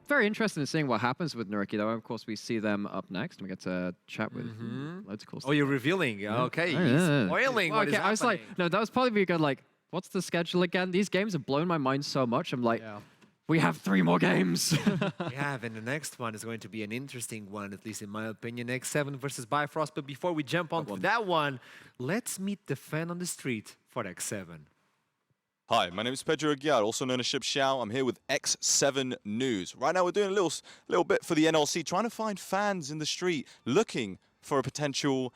Very interested in seeing what happens with Naruki, though. Of course, we see them up next, and we get to chat with loads of cool stuff. Oh, you're revealing. Yeah. Okay, Oh, he's yeah. spoiling Well, what is okay, I was like, happening. no, that was probably good. Like, what's the schedule again? These games have blown my mind so much. I'm like, we have 3 more games. Yeah, and the next one is going to be an interesting one, at least in my opinion. X7 versus Bifrost. But before we jump on to that one, let's meet the fan on the street for X7. Hi, my name is Pedro Aguiar, also known as Shib Xiao. I'm here with X7 News. Right now we're doing a little bit for the NLC, trying to find fans in the street looking for a potential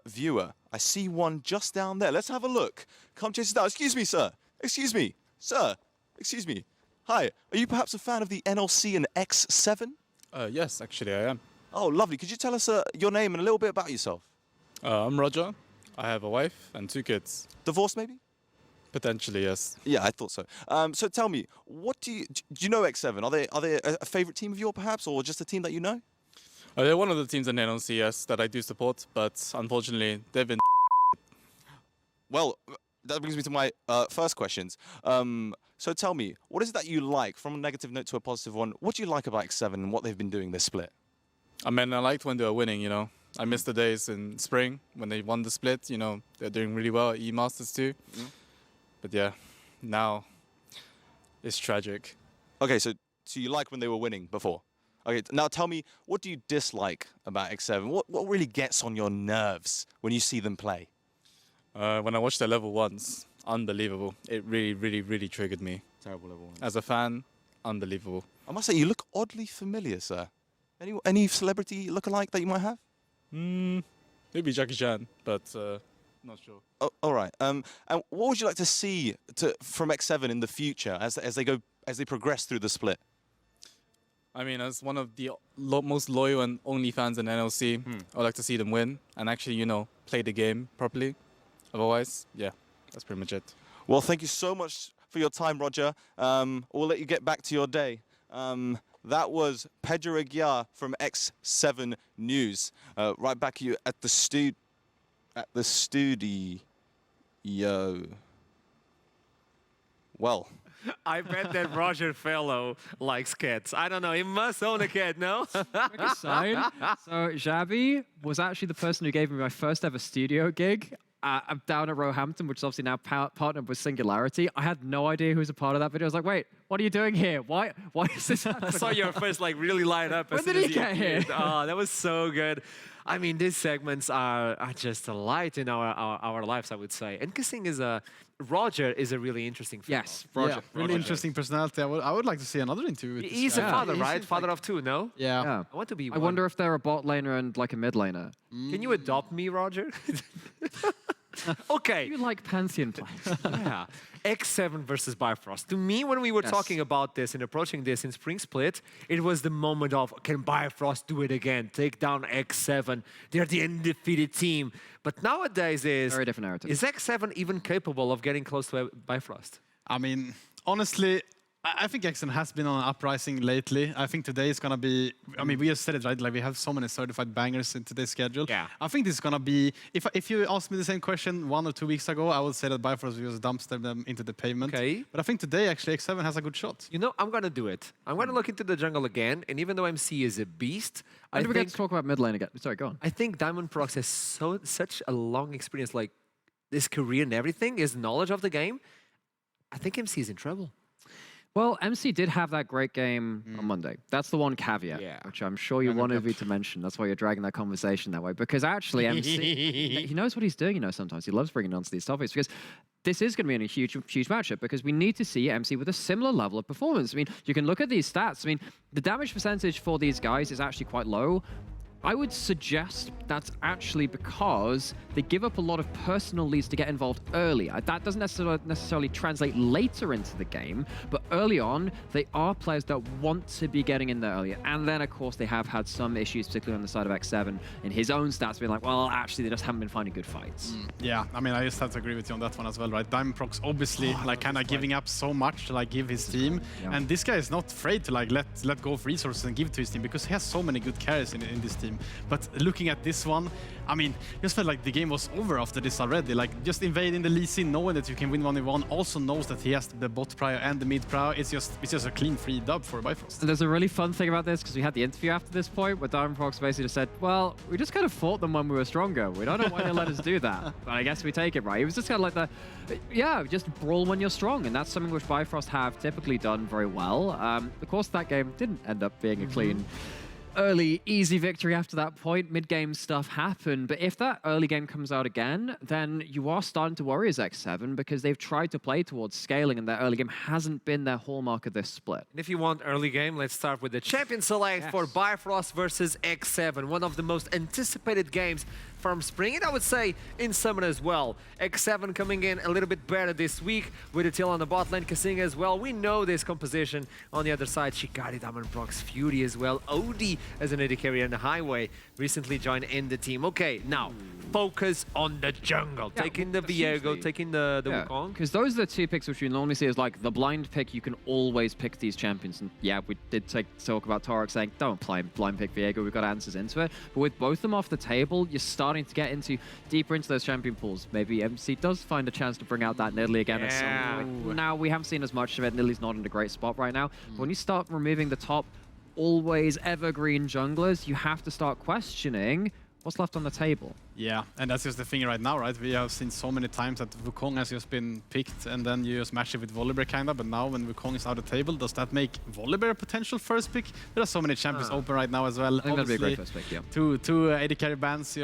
viewer. I see one just down there. Let's have a look. Come chase it down. Excuse me, sir. Excuse me. Sir. Excuse me. Hi, are you perhaps a fan of the NLC and X7? Yes, actually I am. Oh, lovely. Could you tell us your name and a little bit about yourself? I'm Roger. I have a wife and 2 kids. Divorced, maybe? Potentially, yes. Yeah, I thought so. So tell me, do you know X7? Are they a favorite team of yours, perhaps, or just a team that you know? They're one of the teams in NLC, yes, that I do support, but unfortunately, they've been. Well, that brings me to my first questions. So tell me, what is it that you like, from a negative note to a positive one? What do you like about X7 and what they've been doing this split? I mean, I liked when they were winning, you know. I miss the days in spring when they won the split, you know. They're doing really well at E-Masters too. But yeah, now it's tragic. Okay, so you like when they were winning before? Okay, now tell me, what do you dislike about X7? What really gets on your nerves when you see them play? When I watched their level 1s, unbelievable. It really, really, really triggered me. Terrible level 1. As a fan, unbelievable. I must say, you look oddly familiar, sir. Any celebrity look-alike that you might have? Maybe Jackie Chan, but not sure. Oh, all right. And what would you like to see from X7 in the future as they progress through the split? I mean, as one of the most loyal and only fans in NLC, I'd like to see them win and actually, you know, play the game properly. Otherwise, yeah, that's pretty much it. Well, thank you so much for your time, Roger. We'll let you get back to your day. That was Pedro Aguiar from X7 News. Right back at you at the studio. Well. I bet that Roger Fellow likes cats. I don't know, he must own a cat, no? Quick aside, so Xavi was actually the person who gave me my first ever studio gig. I'm down at Roehampton, which is obviously now partnered with Singularity. I had no idea who was a part of that video. I was like, wait, what are you doing here? Why is this happening? I saw your face like really light up. When did he get here? Oh, that was so good. I mean, these segments are just a light in our lives, I would say. And Kissing is Roger is a really interesting fellow. Yes, Roger. Yeah, really interesting personality. I would like to see another interview with this He's guy. a father, right? Father of 2, no? Yeah. I want to be I wonder if they're a bot laner and like a mid laner. Can you adopt me, Roger? Okay. You like Pantheon players? Yeah. X7 versus Bifrost. To me, when we were talking about this and approaching this in Spring Split, it was the moment of, can Bifrost do it again? Take down X7. They're the undefeated team. But nowadays Very different narrative. Is X7 even capable of getting close to Bifrost? I mean, honestly, I think X7 has been on an uprising lately. I think today is going to be, I mean, we just said it, right? Like, we have so many certified bangers in today's schedule. Yeah. I think this is going to be, if you asked me the same question 1 or 2 weeks ago, I would say that Bifrost will just dumpster them into the pavement. Okay. But I think today, actually, X7 has a good shot. You know, I'm going to do it. I'm going to look into the jungle again, and even though MC is a beast, I think we get to talk about mid lane again. Sorry, go on. I think Diamond Prox has such a long experience, like his career and everything, his knowledge of the game. I think MC is in trouble. Well, MC did have that great game on Monday. That's the one caveat, which I'm sure you wanted me to mention. That's why you're dragging that conversation that way. Because actually, MC, he knows what he's doing, you know, sometimes. He loves bringing on to these topics because this is going to be a huge matchup because we need to see MC with a similar level of performance. I mean, you can look at these stats. I mean, the damage percentage for these guys is actually quite low. I would suggest that's actually because they give up a lot of personal leads to get involved early. That doesn't necessarily translate later into the game, but early on, they are players that want to be getting in there earlier. And then, of course, they have had some issues, particularly on the side of X7, in his own stats, being like, well, actually, they just haven't been finding good fights. Yeah, I mean, I just have to agree with you on that one as well, right? Diamond Prox obviously like kind of giving up so much to like give his team, and this guy is not afraid to like let go of resources and give to his team because he has so many good carries in this team. team. But looking at this one, I mean, just felt like the game was over after this already. Like, just invading the Lee Sin, knowing that you can win 1v1, also knows that he has the bot prior and the mid prior. It's just a clean free dub for Bifrost. And there's a really fun thing about this, because we had the interview after this point where Diamondprox basically just said, well, we just kind of fought them when we were stronger. We don't know why they let us do that, but I guess we take it, right? It was just kind of like yeah, just brawl when you're strong, and that's something which Bifrost have typically done very well. Of course, that game didn't end up being a clean early, easy victory after that point. Mid-game stuff happened, but if that early game comes out again, then you are starting to worry as X7, because they've tried to play towards scaling, and that early game hasn't been their hallmark of this split. And if you want early game, let's start with the champion select for Bifrost versus X7, one of the most anticipated games from Spring, and I would say in Summer as well. X7 coming in a little bit better this week with Attila on the bot lane, Kasinga as well. We know this composition. On the other side, Shikari, Diamondprox, Fury as well. Odie as an AD carrier in the highway recently joined in the team. Okay, now focus on the jungle. Yeah, taking the Viego, taking the Wukong. Because those are the two picks which we normally see as like the blind pick. You can always pick these champions. And yeah, we did talk about Torok saying, don't play blind pick Viego. We've got answers into it. But with both of them off the table, you're starting to get deeper into those champion pools. Maybe MC does find a chance to bring out that Nidalee again at some point. Now, we haven't seen as much of it. Nidalee's not in a great spot right now. But when you start removing the top, always evergreen junglers, you have to start questioning what's left on the table. Yeah, and that's just the thing right now, right? We have seen so many times that Wukong has just been picked and then you just match it with Volibear kind of, but now when Wukong is out of the table, does that make Volibear a potential first pick? There are so many champions open right now as well. I think that'd be a great first pick, yeah. Two AD carry bans,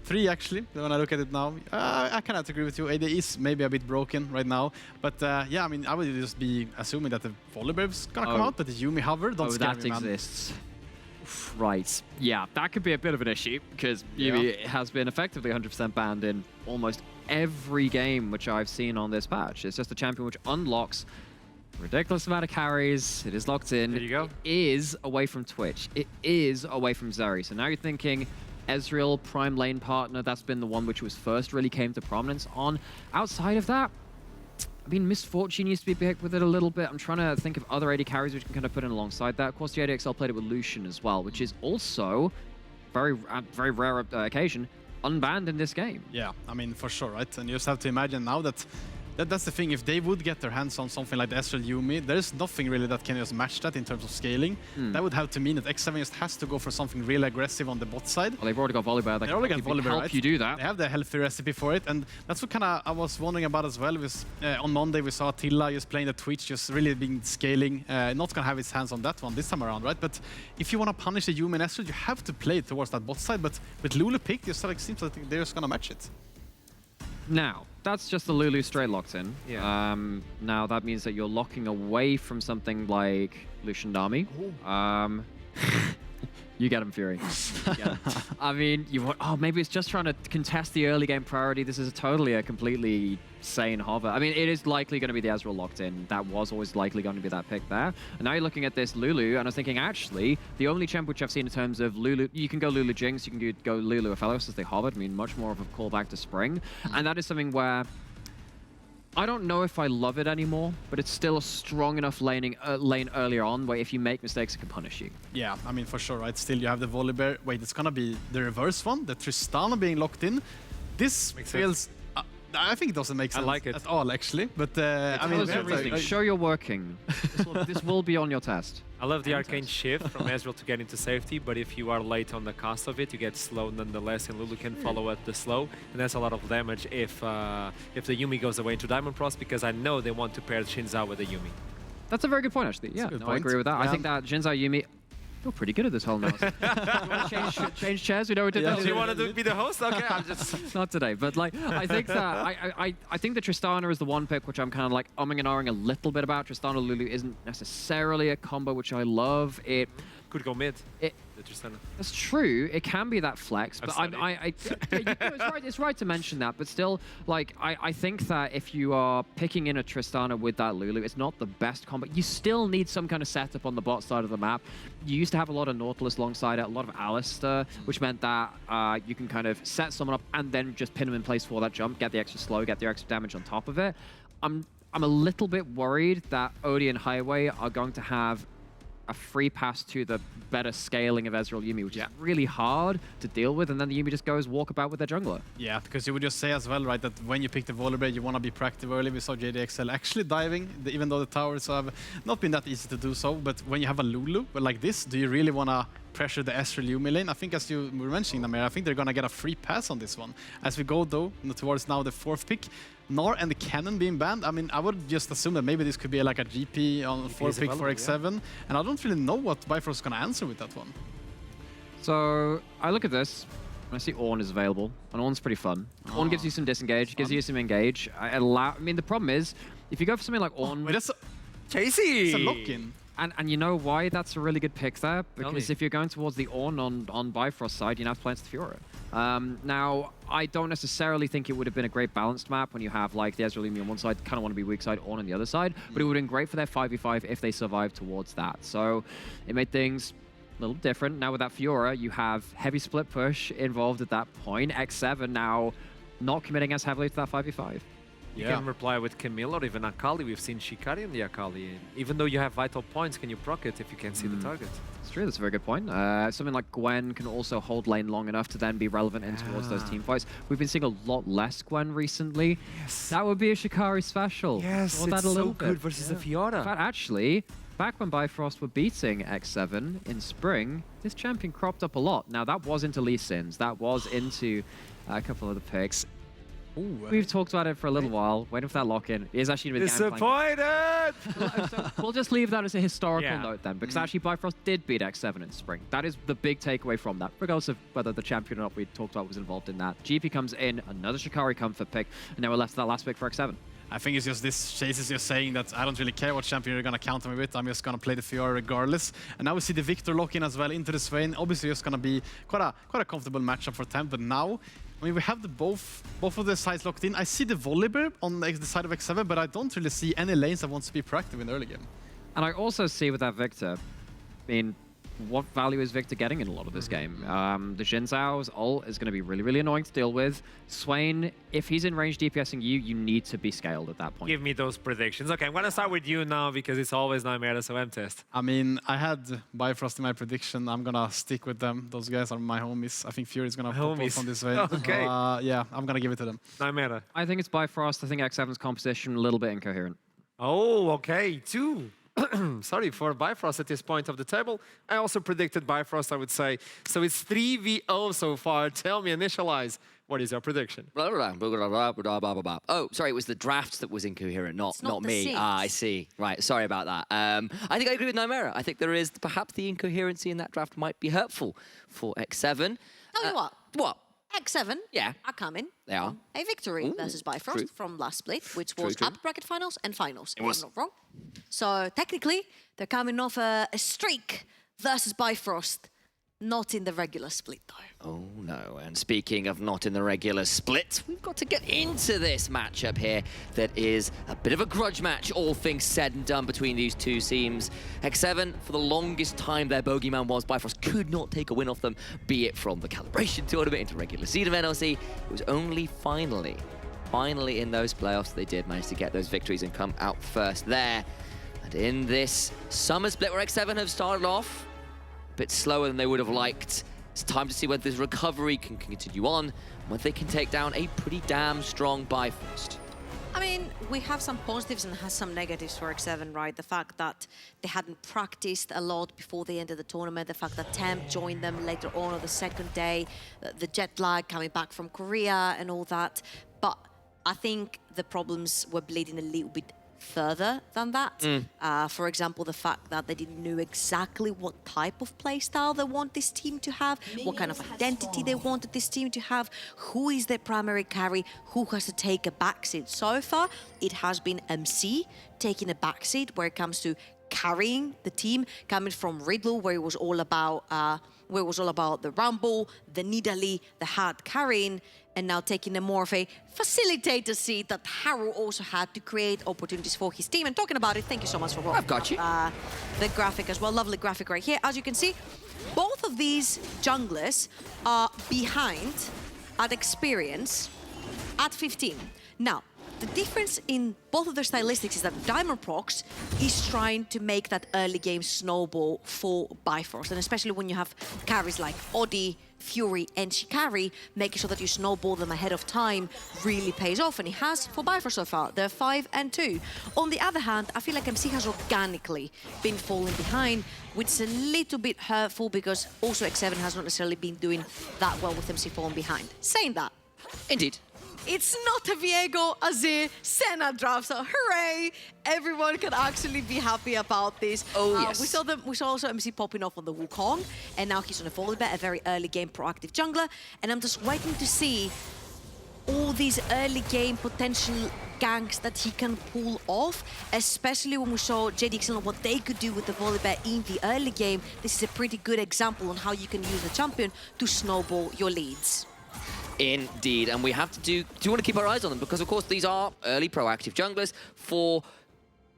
three actually, when I look at it now. I kind of agree with you. AD is maybe a bit broken right now, but yeah, I mean, I would just be assuming that the Volibear is gonna come out, but the Yuumi hover, don't scare me, man. That exists. Right. Yeah, that could be a bit of an issue, because Yuumi has been effectively 100% banned in almost every game which I've seen on this patch. It's just a champion which unlocks a ridiculous amount of carries. It is locked in. There you go. It is away from Twitch. It is away from Zeri. So now you're thinking Ezreal, prime lane partner, that's been the one which was first really came to prominence on. Outside of that, I mean, Misfortune used to be big with it a little bit. I'm trying to think of other AD carries which can kind of put in alongside that. Of course, the ADXL played it with Lucian as well, which is also very rare occasion, unbanned in this game. Yeah, I mean, for sure, right? And you just have to imagine now that that's the thing. If they would get their hands on something like the Ezreal Yuumi, there's nothing really that can just match that in terms of scaling. That would have to mean that X7 just has to go for something really aggressive on the bot side. Well, they've already got Volibear. They already got Volibear, help right? you do that. They have the healthy recipe for it, and that's what kind of I was wondering about as well. Was on Monday we saw Attila just playing the Twitch, just really being scaling. Not gonna have his hands on that one this time around, right? But if you want to punish the Yuumi and Ezreal, you have to play towards that bot side. But with Lulu picked, it seems like they're just gonna match it. Now, that's just the Lulu straight locked in. Yeah. Now, that means that you're locking away from something like Lucian Dami. You get him, Fury. You get him. I mean, maybe it's just trying to contest the early game priority. This is totally a completely sane hover. I mean, it is likely going to be the Ezreal locked in. That was always likely going to be that pick there. And now you're looking at this Lulu, and I was thinking, actually, the only champ which I've seen in terms of Lulu, you can go Lulu Jinx, you can go Lulu Aphelios as they hovered. I mean, much more of a callback to Spring. And that is something where I don't know if I love it anymore, but it's still a strong enough lane earlier on where if you make mistakes, it can punish you. Yeah, I mean, for sure, right? Still, you have the Volibear. Wait, it's gonna be the reverse one, the Tristana being locked in. This feels... I think it doesn't make sense at all, actually. But I mean, show you're working. This will be on your test. I love the arcane shift from Ezreal to get into safety, but if you are late on the cast of it, you get slow nonetheless, and Lulu can follow at the slow, and that's a lot of damage if the Yuumi goes away into Diamondprost, because I know they want to pair Jinzao with the Yuumi. That's a very good point, actually. Yeah, I agree with that. Yeah. I think that Jinzao Yuumi... You're pretty good at this whole analysis. You want to change chairs? We know we did that. Do you want to be the host? Okay, I'm just... Not today, but like, I think that... I think that Tristana is the one pick which I'm kind of like umming and ahhing a little bit about. Tristana Lulu isn't necessarily a combo which I love. It could go mid. The Tristana. That's true. It can be that flex, but it's right to mention that. But still, like, I think that if you are picking in a Tristana with that Lulu, it's not the best combo. You still need some kind of setup on the bot side of the map. You used to have a lot of Nautilus alongside it, a lot of Alistair, which meant that you can kind of set someone up and then just pin them in place for that jump, get the extra slow, get the extra damage on top of it. I'm a little bit worried that Odie and Highway are going to have a free pass to the better scaling of Ezreal Yuumi, which is really hard to deal with, and then the Yuumi just goes walkabout with their jungler. Yeah, because you would just say as well, right, that when you pick the Volibear, you want to be proactive early. We saw JDXL actually diving, even though the towers have not been that easy to do so. But when you have a Lulu like this, do you really want to pressure the Ezreal Yuumi lane? I think, as you were mentioning, Namir, I think they're going to get a free pass on this one. As we go, though, towards now the 4th pick, Gnar and the Cannon being banned. I mean, I would just assume that maybe this could be like a GP on 4th pick for X7. And I don't really know what Bifrost is going to answer with that one. So I look at this, and I see Ornn is available, and Ornn's pretty fun. Ornn gives you some disengage, gives you some engage. I mean, the problem is, if you go for something like Ornn... Wait, that's Chasey! It's a lock-in. And you know why that's a really good pick there? Because if you're going towards the Ornn on Bifrost side, you now have to play into the Furuy. Now, I don't necessarily think it would have been a great balanced map when you have like the Ezreal Yuumi on one side, kind of want to be weak side, Ornn on the other side, but it would have been great for their 5v5 if they survived towards that. So it made things a little different. Now with that Furuy, you have heavy split push involved at that point. X7 now not committing as heavily to that 5v5. You can reply with Camille or even Akali. We've seen Shikari on the Akali. Even though you have vital points, can you proc it if you can see the target? It's true, that's a very good point. Something like Gwen can also hold lane long enough to then be relevant in towards those team fights. We've been seeing a lot less Gwen recently. Yes. That would be a Shikari special. Yes, that it's a little so good versus the Fiora. In fact, actually, back when Bifrost were beating X7 in spring, this champion cropped up a lot. Now, that was into Lee Sins. That was into a couple of the picks. Ooh, we've talked about it for a little while, waiting for that lock-in. It is actually been disappointed! So we'll just leave that as a historical note then, because actually Bifrost did beat X7 in spring. That is the big takeaway from that, regardless of whether the champion or not we talked about was involved in that. GP comes in, another Shikari comfort pick, and now we're left to that last pick for X7. I think it's just this Chase is just saying that I don't really care what champion you're going to counter me with. I'm just going to play the Fiora regardless. And now we see the Victor lock in as well into the Swain. Obviously, it's going to be quite a comfortable matchup for Temp. But now, I mean, we have the both of the sides locked in. I see the Volibear on the side of X7, but I don't really see any lanes that wants to be proactive in the early game. And I also see with that Victor, I mean, what value is Victor getting in a lot of this game? The Xin Zhao's ult is going to be really, really annoying to deal with. Swain, if he's in range DPSing you, you need to be scaled at that point. Give me those predictions. Okay, I'm going to start with you now because it's always Nightmare, so M-test. I mean, I had Bifrost in my prediction. I'm going to stick with them. Those guys are my homies. I think Fury is going to pop off on this way. Okay. Yeah, I'm going to give it to them. Nightmare. I think it's Bifrost. I think X7's composition a little bit incoherent. Oh, okay. 2. Sorry, for Bifrost at this point of the table. I also predicted Bifrost, I would say. So it's 3v0 so far. Tell me, initialize. What is your prediction? Oh, sorry, it was the draft that was incoherent, not me. Scenes. I see. Right, sorry about that. I think I agree with Nymera. I think there is perhaps the incoherency in that draft might be hurtful for X7. Tell you what. What? X7 Yeah. are coming. They are. A victory versus Bifrost from last split, which was True. upper bracket finals and finals, if I'm not wrong. So technically, they're coming off a streak versus Bifrost, not in the regular split though. Oh no, and speaking of not in the regular split, we've got to get into this matchup here that is a bit of a grudge match, all things said and done between these two teams. X7, for the longest time their bogeyman was Bifrost could not take a win off them, be it from the calibration tournament into regular seed of NLC. It was only finally in those playoffs they did manage to get those victories and come out first there. And in this summer split where X7 have started off a bit slower than they would have liked, it's time to see whether this recovery can continue on and whether they can take down a pretty damn strong Bifrost. I mean, we have some positives and has some negatives for X7, right? The fact that they hadn't practiced a lot before the end of the tournament, the fact that Temp joined them later on the second day, the jet lag coming back from Korea and all that. But I think the problems were bleeding a little bit further than that. For example, the fact that they didn't know exactly what type of playstyle they want this team to have, what kind of identity they wanted this team to have, who is their primary carry, who has to take a backseat. So far, it has been MC taking a backseat where it comes to carrying the team, coming from Riddle, where it was all about the Rumble, the Nidalee, the hard carrying, and now taking a more of a facilitator seat that Haru also had to create opportunities for his team. And talking about it, thank you so much for rolling I've got you. the graphic as well. Lovely graphic right here. As you can see, both of these junglers are behind at experience at 15. Now, the difference in both of their stylistics is that Diamondprox is trying to make that early game snowball for Bifrost, and especially when you have carries like Odi, Fury and Shikari, making sure that you snowball them ahead of time really pays off, and it has for Bifrost so far. They're 5-2. On the other hand, I feel like MC has organically been falling behind, which is a little bit hurtful because also X7 has not necessarily been doing that well with MC falling behind. Saying that, Indeed. it's not a Viego, Azir, Senna draft, so hooray! Everyone can actually be happy about this. Oh, yes. We saw also MC popping off on the Wukong, and now he's on a Volibear, a very early game proactive jungler, and I'm just waiting to see all these early game potential ganks that he can pull off, especially when we saw JDXL and what they could do with the Volibear in the early game. This is a pretty good example on how you can use the champion to snowball your leads. Indeed, and we have to do want to keep our eyes on them because, of course, these are early proactive junglers for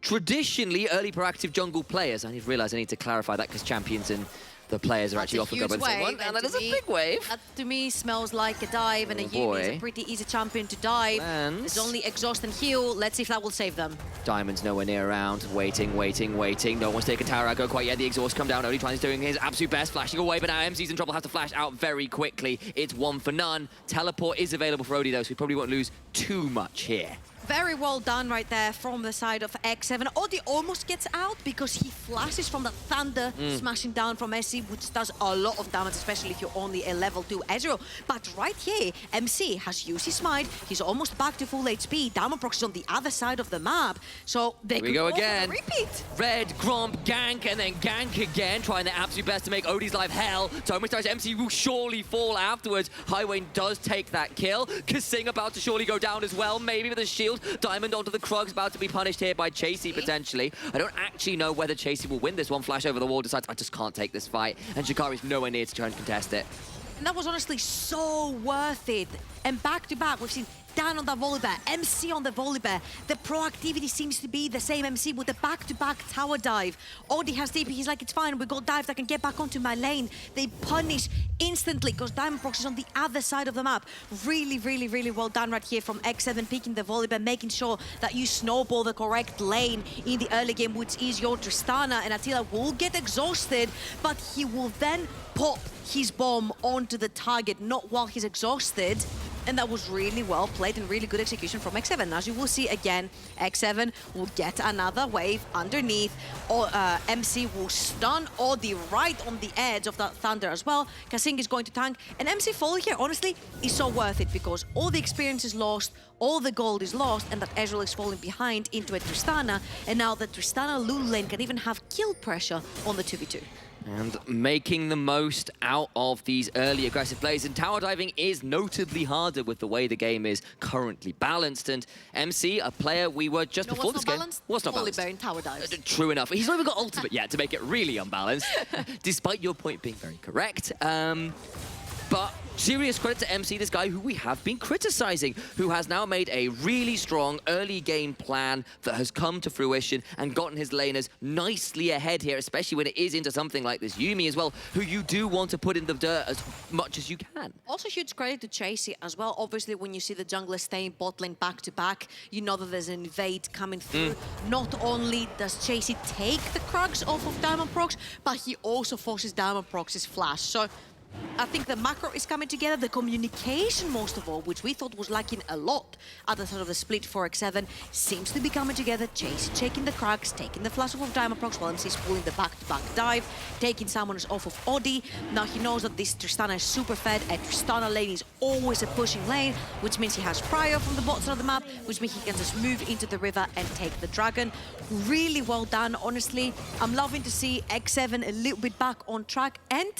traditionally early proactive jungle players. I need to realize I need to clarify that because champions and the players are actually often go by the same one, and that is a big wave. That to me smells like a dive, and a Yuumi is a pretty easy champion to dive. There's only exhaust and heal. Let's see if that will save them. Diamond's nowhere near around, waiting. No one's taken tower aggro quite yet. The exhaust come down. Only trying doing his absolute best, flashing away, but now MC's in trouble, has to flash out very quickly. It's 1 for none. Teleport is available for Odi though, so we probably won't lose too much here. Very well done right there from the side of X7. Odi almost gets out because he flashes from the thunder, smashing down from SC, which does a lot of damage, especially if you're only a level 2 Ezreal. But right here, MC has used his smite. He's almost back to full HP. Diamondprox is on the other side of the map, so they could go go for again. a repeat. Red, Gromp, gank, and then gank again, trying their absolute best to make Odi's life hell. So much times MC will surely fall afterwards. Highway does take that kill. Kasing about to surely go down as well, maybe with a shield. Diamond onto the Krugs, about to be punished here by Chasey potentially. I don't actually know whether Chasey will win this one. Flash over the wall, decides I just can't take this fight, and Shikari's nowhere near to try and contest it. And that was honestly so worth it. And back to back, we've seen Dan on the Volibear, MC on the Volibear. The proactivity seems to be the same MC with the back-to-back tower dive. Odi has TP, he's like, it's fine, we got dived, I can get back onto my lane. They punish instantly because Diamondprox is on the other side of the map. Really, really, really well done right here from X7, picking the Volibear, making sure that you snowball the correct lane in the early game, which is your Tristana, and Attila will get exhausted, but he will then pop his bomb onto the target, not while he's exhausted. And that was really well played and really good execution from X7. As you will see again, X7 will get another wave underneath. MC will stun Odi right on the edge of that thunder as well. Kasing is going to tank. And MC fall here, honestly, is so worth it because all the experience is lost, all the gold is lost, and that Ezreal is falling behind into a Tristana. And now the Tristana Lulu lane can even have kill pressure on the 2v2. And making the most out of these early aggressive plays. And tower diving is notably harder with the way the game is currently balanced. And MC, a player we were just before this game... What's not balanced? Volibear in tower dives. True enough. He's not even got ultimate yet to make it really unbalanced, despite your point being very correct. But serious credit to MC, this guy who we have been criticizing, who has now made a really strong early game plan that has come to fruition and gotten his laners nicely ahead here, especially when it is into something like this Yuumi as well, who you do want to put in the dirt as much as you can. Also huge credit to Chasey as well. Obviously, when you see the jungler staying bot lane back to back, you know that there's an invade coming through. Not only does Chasey take the Krugs off of Diamondprox, but he also forces Diamondprox's flash. So I think the macro is coming together, the communication most of all, which we thought was lacking a lot at the start of the split for X7, seems to be coming together. Chase taking the cracks, taking the flash off of Diamondprox, while MC's pulling the back-to-back dive, taking summoners off of Odi. Now he knows that this Tristana is super fed, and Tristana lane is always a pushing lane, which means he has prior from the bot side of the map, which means he can just move into the river and take the dragon. Really well done, honestly. I'm loving to see X7 a little bit back on track, and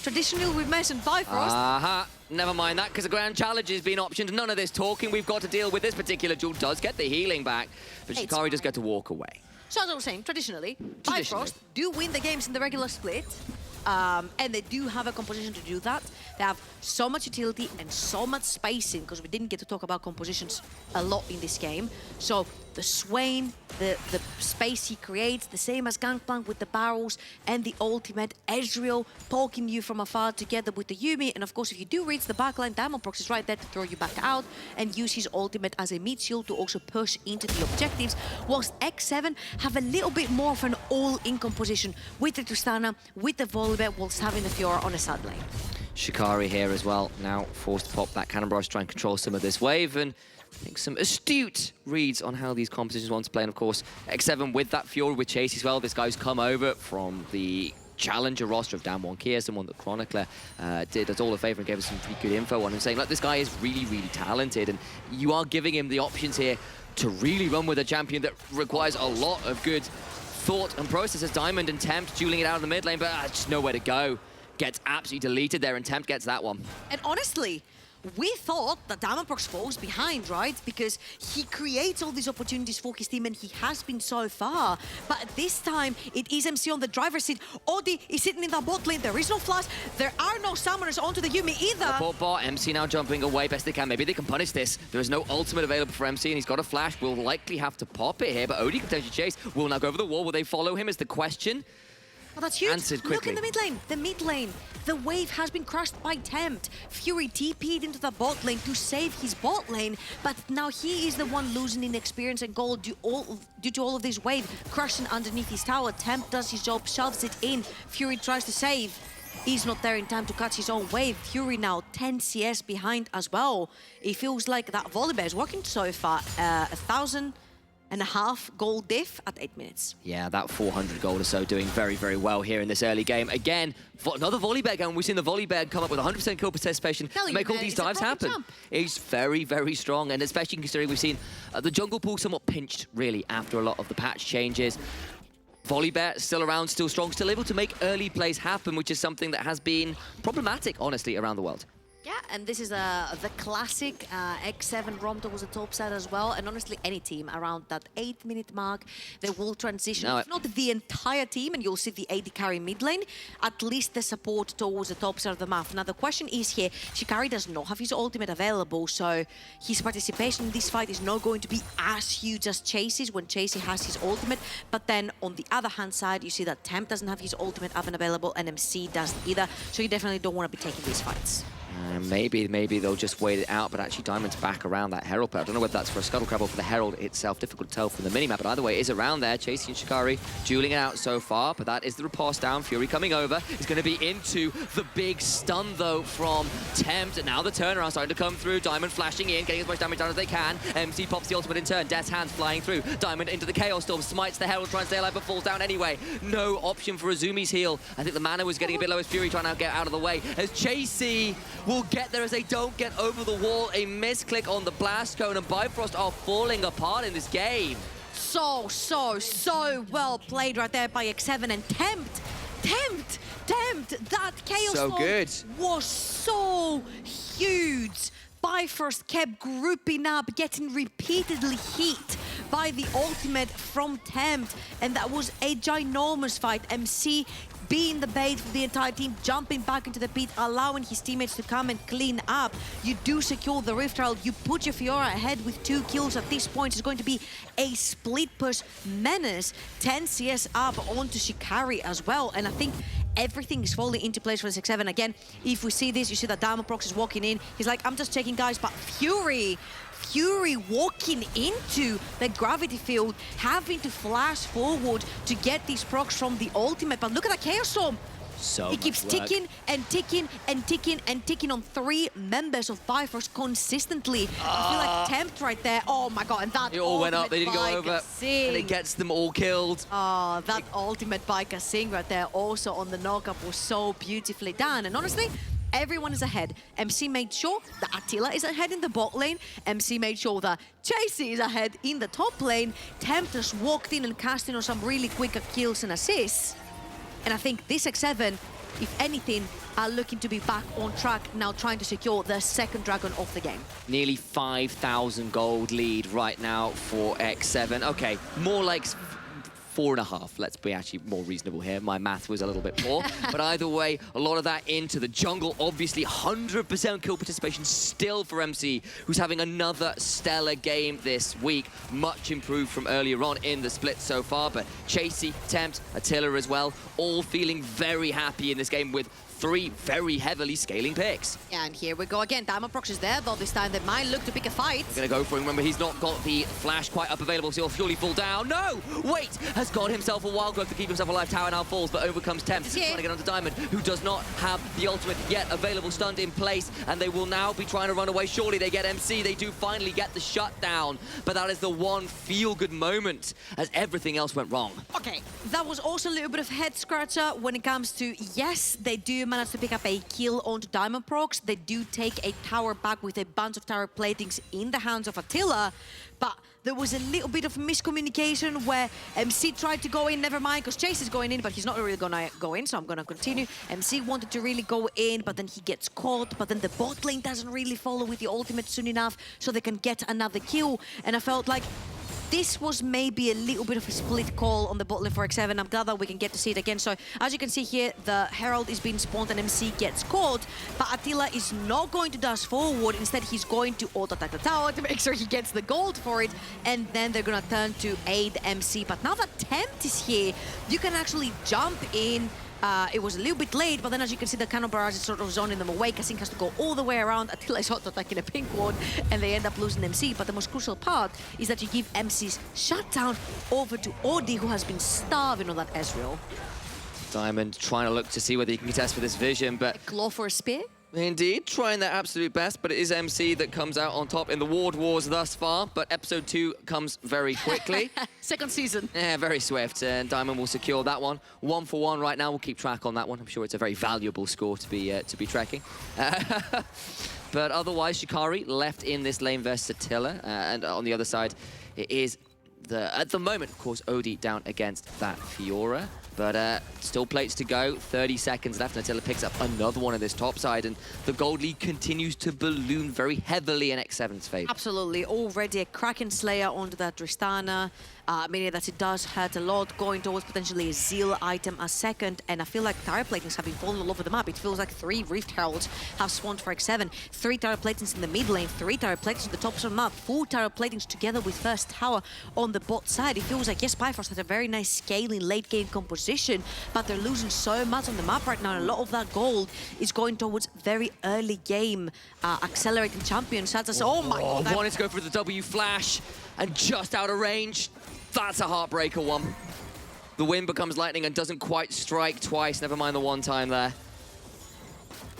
traditionally we've mentioned Bifrost. Never mind that, because the Grand Challenge has been optioned. None of this talking. We've got to deal with this particular duel. Does get the healing back, but Shikari does get to walk away. So as I was saying, traditionally, Bifrost do win the games in the regular split. And they do have a composition to do that. They have so much utility and so much spacing, because we didn't get to talk about compositions a lot in this game. So the Swain, the space he creates, the same as Gangplank with the barrels and the ultimate, Ezreal poking you from afar together with the Yuumi, and of course if you do reach the backline, Diamondprox is right there to throw you back out and use his ultimate as a mid shield to also push into the objectives, whilst X7 have a little bit more of an all-in composition with the Tristana, with the Volibear, whilst having the Fiora on a side lane. Shikari here as well, now forced to pop that cannon barrage, try and control some of this wave, and make some astute reads on how these compositions want to play. And of course, X7 with that Fury with Chase as well. This guy's come over from the challenger roster of Dan Wonkia, someone that Chronicler did us all a favor and gave us some pretty good info on him, saying, look, this guy is really, really talented, and you are giving him the options here to really run with a champion that requires a lot of good thought and process, as Diamond and Tempt dueling it out of the mid lane, but just nowhere to go. Gets absolutely deleted there, and Tempt gets that one. And honestly, we thought that Diamondprox falls behind, right? Because he creates all these opportunities for his team, and he has been so far. But this time, it is MC on the driver's seat. Odi is sitting in the bot lane. There is no flash. There are no summoners onto the Yuumi either. Bot bar, MC now jumping away best they can. Maybe they can punish this. There is no ultimate available for MC, and he's got a flash. Will likely have to pop it here, but Odi can potentially chase. Will now go over the wall. Will they follow him is the question. Oh, that's huge. Answered quickly. Look in the mid lane. The mid lane. The wave has been crushed by Tempt. Fury TP'd into the bot lane to save his bot lane, but now he is the one losing in experience and gold due to all of this wave crushing underneath his tower. Tempt does his job, shoves it in. Fury tries to save. He's not there in time to catch his own wave. Fury now 10 CS behind as well. It feels like that Volibear is working so far. 1,500 gold diff at 8 minutes. Yeah, that 400 gold or so doing very, very well here in this early game. Again, another Volibear game. We've seen the Volibear come up with 100% kill participation, make all these dives happen. He's very, very strong, and especially considering we've seen the jungle pool somewhat pinched, really, after a lot of the patch changes. Volibear still around, still strong, still able to make early plays happen, which is something that has been problematic, honestly, around the world. Yeah, and this is the classic X7 ROM towards the top side as well. And honestly, any team around that 8-minute mark, they will transition, if not the entire team, and you'll see the AD carry mid lane, at least the support towards the top side of the map. Now, the question is here, Shikari does not have his ultimate available, so his participation in this fight is not going to be as huge as Chase's when Chase has his ultimate. But then, on the other hand side, you see that Tempt doesn't have his ultimate available, and MC doesn't either, so you definitely don't want to be taking these fights. Maybe they'll just wait it out, but actually Diamond's back around that Herald pit. I don't know whether that's for a Scuttle Crab or for the Herald itself. Difficult to tell from the minimap, but either way, it is around there. Chasing Shikari, dueling it out so far, but that is the riposte down. Fury coming over. Is going to be into the big stun, though, from Tempt. And now the turnaround starting to come through. Diamond flashing in, getting as much damage down as they can. MC pops the ultimate in turn. Death's Hands flying through. Diamond into the Chaos Storm, smites the Herald, trying to stay alive, but falls down anyway. No option for Azumi's heal. I think the mana was getting a bit low as Fury trying to get out of the way. As Chasey will get there as they don't get over the wall. A misclick on the blast cone, and Bifrost are falling apart in this game. So well played right there by X7 and Tempt. That Chaos Storm was so huge. Bifrost kept grouping up, getting repeatedly hit by the ultimate from Tempt, and that was a ginormous fight. MC being the bait for the entire team, jumping back into the pit, allowing his teammates to come and clean up. You do secure the Rift Herald, you put your Fiora ahead with 2 kills at this point. It's going to be a split push menace. 10 CS up onto Shikari as well, and I think everything is falling into place for the 6-7. Again, if we see this, you see that Diamondprox is walking in. He's like, I'm just checking, guys, but Fury walking into the gravity field, having to flash forward to get these procs from the ultimate. But look at that Chaos Storm. He keeps ticking and ticking and ticking and ticking on 3 members of Bifrost consistently. I feel like Tempt right there. Oh my god, and that it all went up, they didn't go over, Kasing. and it gets them all killed. Oh, that ultimate by Kasing right there also on the knockup was so beautifully done. And honestly, everyone is ahead. MC made sure that Attila is ahead in the bot lane. MC made sure that Chasey is ahead in the top lane. Tempt just walked in and cast in on some really quick kills and assists. And I think this X7, if anything, are looking to be back on track now, trying to secure the second dragon of the game. Nearly 5,000 gold lead right now for X7. Okay, more like 4.5. Let's be actually more reasonable here. My math was a little bit poor. But either way, a lot of that into the jungle. Obviously, 100% kill participation still for MC, who's having another stellar game this week. Much improved from earlier on in the split so far. But Chasey, Tempt, Attila as well, all feeling very happy in this game with 3 very heavily scaling picks. And here we go again. Diamondprox is there, though this time they might look to pick a fight. Gonna go for him. Remember, he's not got the flash quite up available, so he'll surely fall down. No! Wait! Has got himself a wild growth to keep himself alive. Tower now falls, but overcomes Tempt. Trying to get onto Diamond, who does not have the ultimate yet available stunned in place, and they will now be trying to run away. Surely they get MC. They do finally get the shutdown, but that is the one feel-good moment as everything else went wrong. Okay, that was also a little bit of head-scratcher when it comes to, yes, they do manage to pick up a kill onto Diamondprox. They do take a tower back with a bunch of tower platings in the hands of Attila, but there was a little bit of miscommunication where MC tried to go in, never mind, because Chase is going in, but he's not really gonna go in, so I'm gonna continue. MC wanted to really go in, but then he gets caught, but then the bot lane doesn't really follow with the ultimate soon enough, so they can get another kill, and I felt like this was maybe a little bit of a split call on the bot lane for X7. I'm glad that we can get to see it again. So as you can see here, the Herald is being spawned and MC gets caught, but Attila is not going to dash forward. Instead, he's going to auto-attack the tower to make sure he gets the gold for it, and then they're gonna turn to aid MC. But now that Tempt is here, you can actually jump in. It was a little bit late, but then as you can see, the cannon barrage is sort of zoning them away. Kasink has to go all the way around. Attila is auto-attacking a pink ward, and they end up losing MC. But the most crucial part is that you give MC's shutdown over to Odi, who has been starving on that Ezreal. Diamond trying to look to see whether he can contest for this vision, but... A claw for a spear? Indeed, trying their absolute best, but it is MC that comes out on top in the Ward Wars thus far, but Episode 2 comes very quickly. Second season. Yeah, very swift, and Diamond will secure that one. 1 for 1 right now, we'll keep track on that one. I'm sure it's a very valuable score to be tracking. But otherwise, Shikari left in this lane versus Attila, and on the other side, it is, at the moment, of course, Odie down against that Fiora. But still plates to go, 30 seconds left, and Attila picks up another one in this top side, and the gold lead continues to balloon very heavily in X7's favor. Absolutely, already a Kraken Slayer onto that Tristana, meaning that it does hurt a lot, going towards potentially a Zeal item a second, and I feel like tower platings have been falling all over the map. It feels like 3 Rift Heralds have spawned for X7, 3 tower platings in the mid lane, 3 tower platings on the top of the map, 4 tower platings together with first tower on the bot side. It feels like, yes, Bifrost has a very nice scaling late game composition, but they're losing so much on the map right now, and a lot of that gold is going towards very early game accelerating champions such as, oh my god. Wanted to go for the W flash, and just out of range. That's a heartbreaker one. The wind becomes lightning and doesn't quite strike twice, never mind the one time there.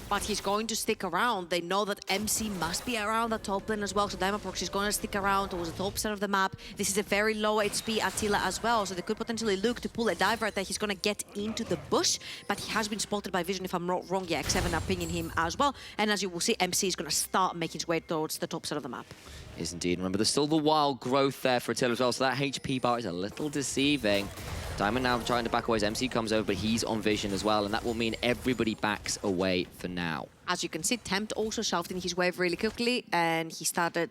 But he's going to stick around. They know that MC must be around the top lane as well, so Diamondprox is going to stick around towards the top side of the map. This is a very low HP Attila as well, so they could potentially look to pull a dive right there. He's going to get into the bush, but he has been spotted by Vision, if I'm not wrong. Yeah, X7 are pinging him as well. And as you will see, MC is going to start making his way towards the top side of the map. Is indeed. Remember, there's still the wild growth there for Attila as well, so that HP bar is a little deceiving. Diamond now trying to back away as MC comes over, but he's on Vision as well, and that will mean everybody backs away for now. As you can see, Tempt also shelved in his wave really quickly, and he started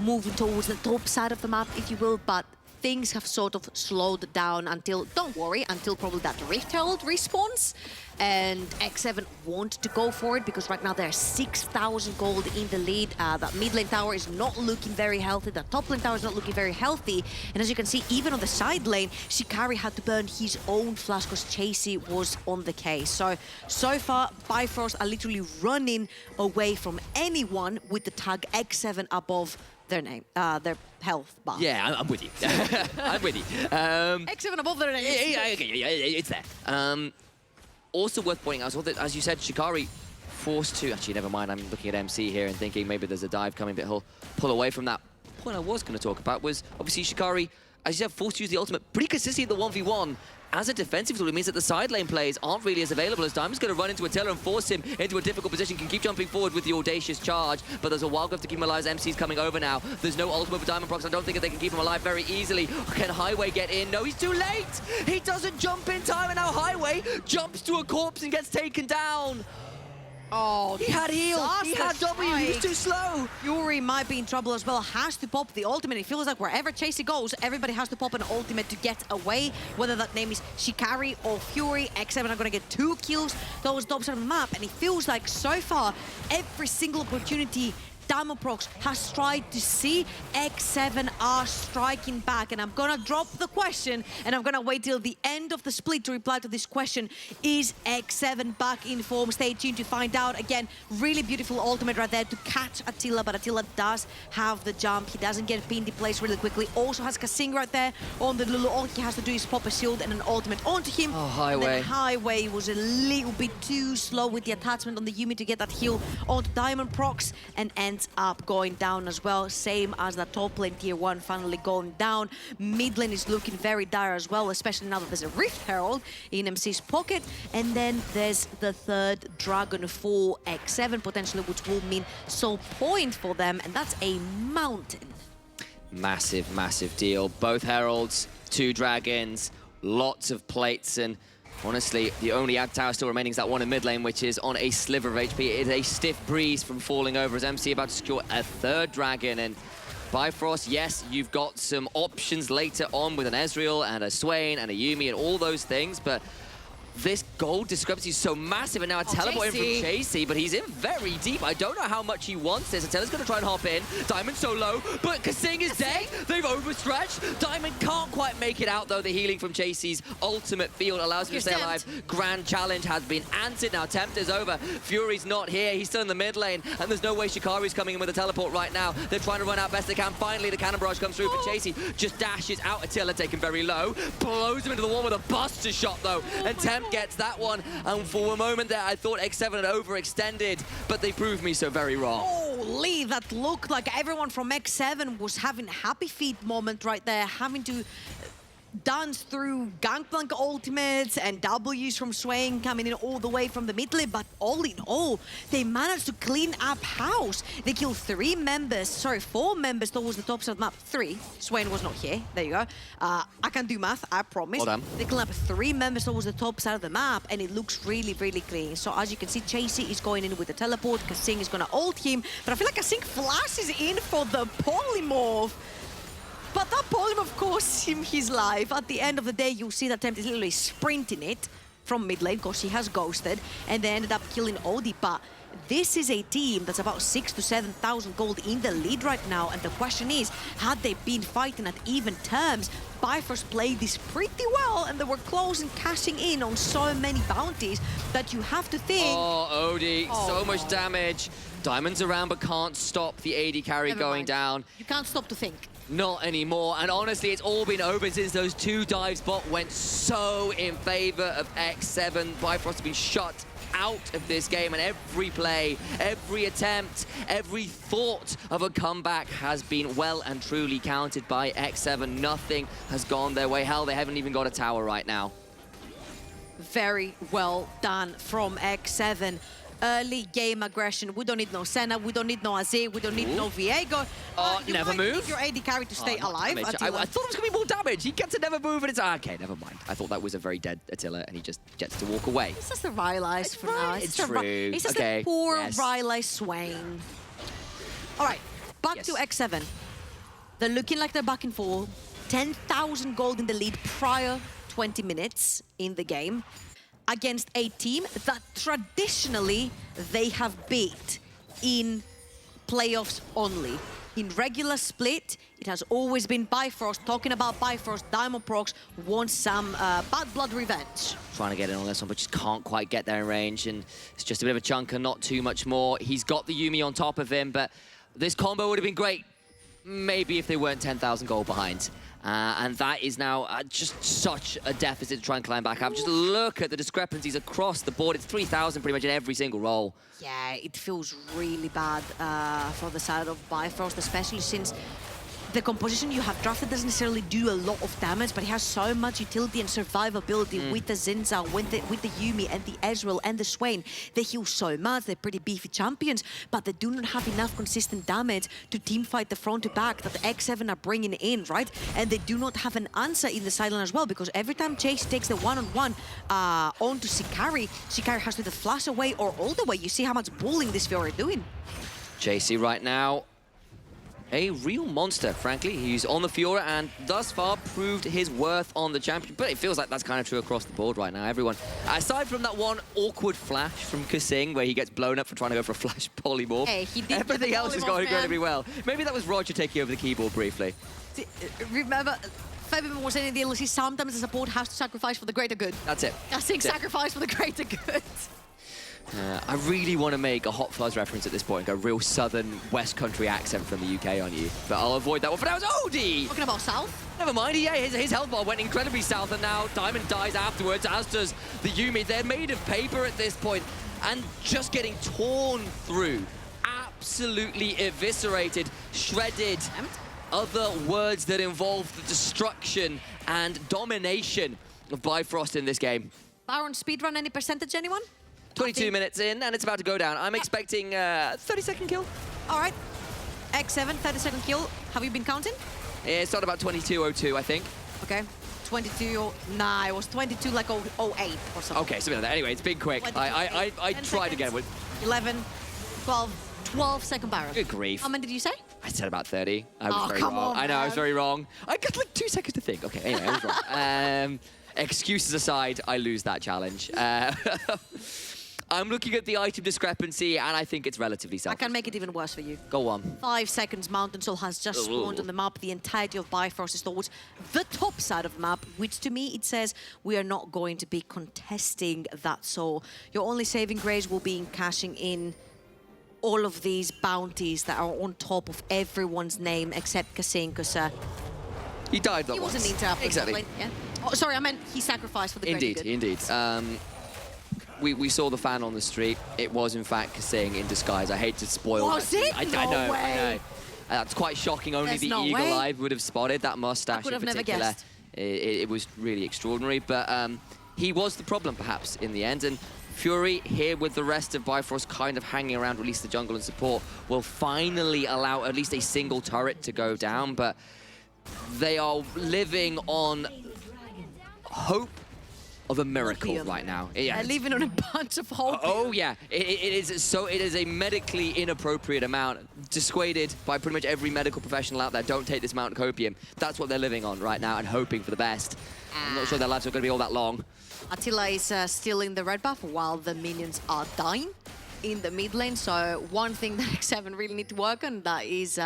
moving towards the top side of the map, if you will, but things have sort of slowed down until, don't worry, until probably that Rift Herald respawns. And X7 want to go for it because right now there's 6,000 gold in the lead. That mid lane tower is not looking very healthy. That top lane tower is not looking very healthy. And as you can see, even on the side lane, Shikari had to burn his own flash because Chasey was on the case. So far, Bifrost are literally running away from anyone with the tag X7 above their name, their health bar. Yeah, I'm with you. I'm with you. X7 above their name. Yeah, it's there. Also worth pointing out, that, as you said, Shikari forced to... Actually, never mind. I'm looking at MC here and thinking maybe there's a dive coming, but he'll pull away from that. The point I was going to talk about was, obviously, Shikari, as you said, forced to use the ultimate pretty consistently in the 1v1. As a defensive tool, it means that the side lane plays aren't really as available as Diamond's going to run into Attila and force him into a difficult position, can keep jumping forward with the audacious charge, but there's a wild growth to keep him alive as MC's coming over now. There's no ultimate for Diamondprox. I don't think that they can keep him alive very easily. Can Highway get in? No, he's too late! He doesn't jump in time, and now Highway jumps to a corpse and gets taken down. Oh, He had heal, he had W, he was too slow. Furuy might be in trouble as well, has to pop the ultimate. It feels like wherever Chasey goes, everybody has to pop an ultimate to get away, whether that name is Shikari or Furuy. X7 are going to get 2 kills towards the top side of the map, and it feels like so far, every single opportunity Diamondprox has tried to see, X7 are striking back. And I'm gonna drop the question, and I'm gonna wait till the end of the split to reply to this question. Is X7 back in form? Stay tuned to find out. Again, really beautiful ultimate right there to catch Attila, but Attila does have the jump. He doesn't get pinned in place really quickly. Also has Kasing right there on the Lulu. All he has to do is pop a shield and an ultimate onto him. Oh, Highway. Highway was a little bit too slow with the attachment on the Yuumi to get that heal onto Diamondprox, and ends up going down as well. Same as the top lane, tier 1 finally going down. Mid lane is looking very dire as well, especially now that there's a Rift Herald in MC's pocket. And then there's the third Dragon for X7 potentially, which will mean soul point for them, and that's a mountain. Massive, massive deal. Both Heralds, 2 Dragons, lots of plates, and honestly, the only Ag Tower still remaining is that one in mid lane, which is on a sliver of HP. It is a stiff breeze from falling over as MC about to secure a 3rd Dragon. And Bifrost, yes, you've got some options later on with an Ezreal and a Swain and a Yuumi and all those things, but this gold discrepancy is so massive, and now a teleport in from Chasey, but he's in very deep. I don't know how much he wants this. Attila's going to try and hop in. Diamond so low, but Kasing is dead. They've overstretched. Diamond can't quite make it out, though. The healing from Chasey's ultimate field allows him to stay alive. Grand challenge has been answered. Now Tempt is over. Fury's not here. He's still in the mid lane, and there's no way Shikari's coming in with a teleport right now. They're trying to run out best they can. Finally, the cannon barrage comes through for Chasey. Just dashes out. Attila taken very low. Blows him into the wall with a buster shot, though. And Tempt gets that one, and for a moment there I thought X7 had overextended, but they proved me so very wrong. Holy, that looked like everyone from X7 was having a happy feet moment right there, having to dance through Gangplank ultimates and W's from Swain coming in all the way from the mid lane, but all in all, they managed to clean up house. They killed 4 members towards the top side of the map. 3. Swain was not here. There you go. I can do math, I promise. Well done. They cleaned up 3 members towards the top side of the map, and it looks really, really clean. So as you can see, Chasey is going in with the teleport. Kasing is going to ult him, but I feel like Kasing flashes in for the polymorph. But that polymorph costs him his life. At the end of the day, you'll see that Tempt is literally sprinting it from mid lane because he has ghosted, and they ended up killing Odie. But this is a team that's about 6,000 to 7,000 gold in the lead right now, and the question is, had they been fighting at even terms, Bifrost played this pretty well, and they were close and cashing in on so many bounties that you have to think... Oh, Odie, so much damage. Diamond's around but can't stop the AD carry going down. You can't stop to think. Not anymore, and honestly, it's all been over since those 2 dives bot went so in favor of X7. Bifrost has been shut out of this game, and every play, every attempt, every thought of a comeback has been well and truly counted by X7. Nothing has gone their way. Hell, they haven't even got a tower right now. Very well done from X7. Early game aggression. We don't need no Senna, we don't need no Azir, we don't need no Viego. You never move? Need your AD carry to stay alive. I thought it was going to be more damage. He gets to never move, and it's okay, never mind. I thought that was a very dead Attila, and he just gets to walk away. It's just the Rylai's for now. It's true. It's just Okay, the poor yes. Rylai Swain. All right, back to X7. They're looking like they're back in full. 10,000 gold in the lead prior 20 minutes in the game, against a team that traditionally they have beat in playoffs only. In regular split, it has always been Bifrost. Talking about Bifrost, Diamondprox wants some bad blood revenge. Trying to get in on this one, but just can't quite get there in range, and it's just a bit of a chunker, not too much more. He's got the Yuumi on top of him, but this combo would have been great, maybe if they weren't 10,000 gold behind. And that is now just such a deficit to try and climb back up. Just look at the discrepancies across the board. It's 3,000 pretty much in every single role. Yeah, it feels really bad for the side of Bifrost, especially since the composition you have drafted doesn't necessarily do a lot of damage, but it has so much utility and survivability with the Zinza, with the Yuumi and the Ezreal and the Swain. They heal so much, they're pretty beefy champions, but they do not have enough consistent damage to teamfight the front to back that the X7 are bringing in, right? And they do not have an answer in the sideline as well, because every time Chase takes the one-on-one onto Sikari, Sikari has to either flash away or ult away. You see how much bullying this Fury are doing. JC right now, a real monster, frankly. He's on the Fiora and thus far proved his worth on the champion. But it feels like that's kind of true across the board right now. Everyone, aside from that one awkward flash from Kasing where he gets blown up for trying to go for a flash polymorph, Hey, he did everything else is going incredibly well. Maybe that was Roger taking over the keyboard briefly. Remember, Fabian was saying in the NLC, sometimes the support has to sacrifice for the greater good. That's it. I think sacrifice for the greater good. I really want to make a Hot Fuzz reference at this point, go real southern West Country accent from the UK on you, but I'll avoid that one. For now, it's Odie! Talking about South? Never mind, yeah, his health bar went incredibly south, and now Diamond dies afterwards, as does the Yuumi. They're made of paper at this point, and just getting torn through. Absolutely eviscerated, shredded. Other words that involve the destruction and domination of Bifrost in this game. Baron speedrun, any percentage, anyone? 22 minutes in, and it's about to go down. I'm expecting a 30-second kill. All right. X7, 30-second kill. Have you been counting? Yeah, it's not about 22:02, I think. Okay. 22, nah, it was 22 like 08 or something. Okay, something like that. Anyway, it's been quick. I tried again. 11, 12 second Baron. Good grief. How many did you say? I said about 30. I was very come wrong. on, I know, I was man. very wrong. I got like 2 seconds to think. Okay, anyway, I was wrong. Excuses aside, I lose that challenge. I'm looking at the item discrepancy, and I think it's relatively I selfish. can make it even worse for you. Go on. 5 seconds, Mountain Soul has just spawned on the map. The entirety of Bifrost is towards the top side of the map, which to me, it says we are not going to be contesting that soul. Your only saving grace will be in cashing in all of these bounties that are on top of everyone's name except Kasing, because He died that he once. wasn't interrupted. Exactly. Yeah. Oh, sorry, I meant he sacrificed for the greater good. Indeed. We saw the fan on the street. It was, in fact, Kasing in disguise. I hate to spoil Was that. it? I No know. way. That's quite shocking. Only There's the no eagle way. eye would have spotted that mustache I could have in never particular. guessed. It was really extraordinary, but he was the problem, perhaps, in the end. And Fury, here with the rest of Bifrost kind of hanging around, at least the jungle and support, will finally allow at least a single turret to go down, but they are living on hope of a miracle right now. Yeah. They're living on a bunch of hope. Oh yeah, it is a medically inappropriate amount, dissuaded by pretty much every medical professional out there. Don't take this amount of copium. That's what they're living on right now and hoping for the best. I'm not sure their lives are going to be all that long. Attila is still in the red buff while the minions are dying in the mid lane. So one thing that X7 really need to work on, that is